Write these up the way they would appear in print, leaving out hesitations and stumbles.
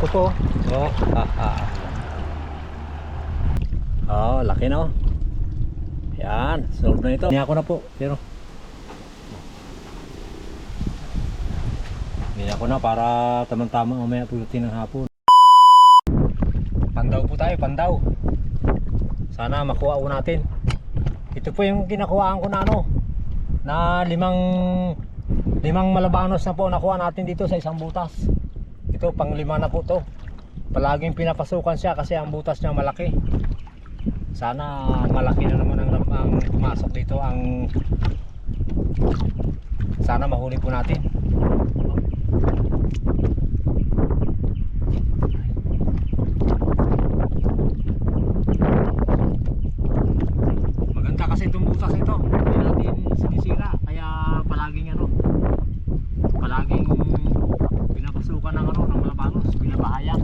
po. Oh, oh, laki na oh. Yan, solve na ito. Niya ko na po, pero niya ko na para tamang-tama mamaya pagdating ng hapon. Pandaw po tayo, pandaw. Sana makuha po natin. Ito po yung kinakuhaan ko na ano, na limang malabanos na po nakuha natin dito sa isang butas. Ito pang 5 na po to. Palaging pinapasukan siya kasi ang butas niya malaki. Sana malaki na naman ang pumasok dito, ang sana mahuli po natin. Maganda kasi itong butas ito, hindi natin sinisira, kaya palaging pinapasukan ng ng malabanos, binabahayan.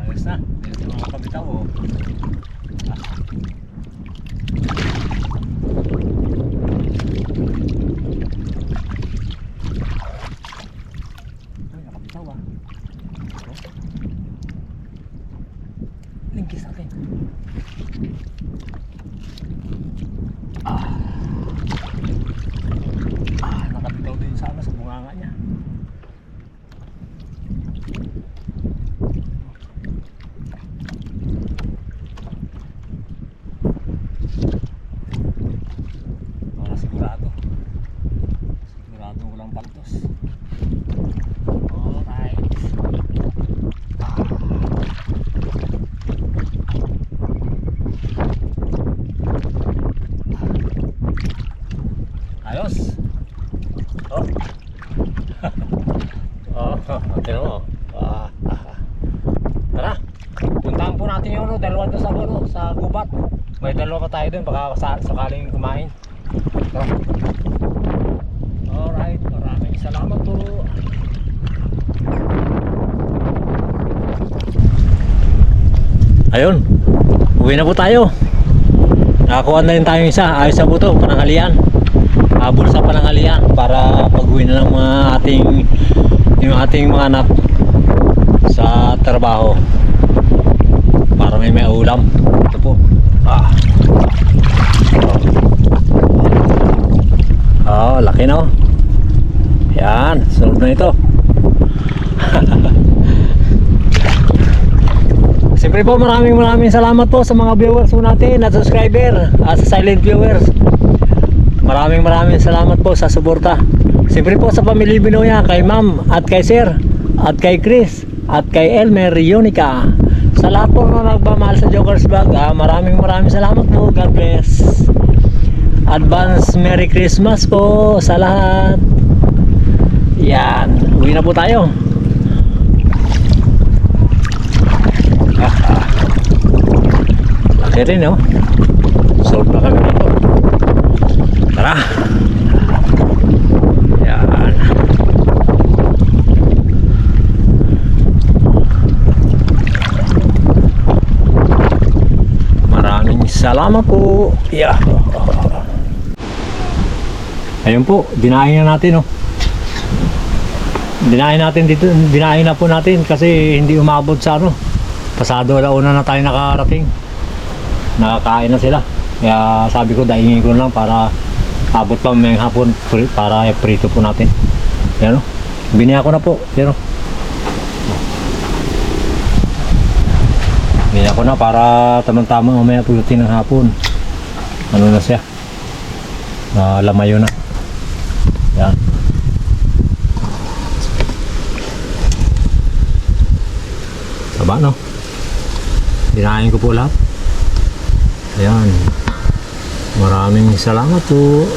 Ayos na, dito mga kabitaw oh. Ay, nakabitaw ah. Lingkis natin. Nakabitaw din sana sa bunganga niya. Sigurado walang paltos. Alright. Ayos. Oh. Oh, tingnan mo. Tara. Puntahan po natin yung dalawa doon sa gubat. May dalawa pa tayo doon baka sakaling kumain. Tara. Alright, maraming salamat po. Ayun, uwi na po tayo. Nakakuha na rin tayo isa. Ayos na po ito, pananghalian. Habol sa pananghalian para pag-uwi na ng yung ating mga anak sa trabaho para may ulam. Ito po. Laki no. Yan, solve na ito. Siyempre po maraming salamat po sa mga viewers po natin at subscriber at sa silent viewers. Maraming salamat po sa suporta. Siyempre po sa pamilya Binoya, kay Ma'am at kay Sir at kay Chris at kay Elmer Yonica. Sa lahat po na nagmamahal sa Jokers Vlog, maraming salamat po. God bless. Advance Merry Christmas po sa lahat. Yan, uwi na po tayo. Laki rin, no? Solve na kami dito. Tara. Yan. Maraming salamat po. Yeah. Ayun po, dinahin na natin, oh. Dinahin natin dito, dinahin na po natin kasi hindi umabot sa ano. Pasado alauna na tayo nakarating. Nakakain na sila. Kaya sabi ko, daingin ko lang para abot pa may hapon para prito po natin. Yan, oh. Biniya ko na po. Yan, oh. Biniya ko na para tamang-tama mamaya pulutin ng hapon. Ano na siya? Lamayo na. Yan. Saba, no? Dinahin ko po lahat. Ayan. Maraming salamat po.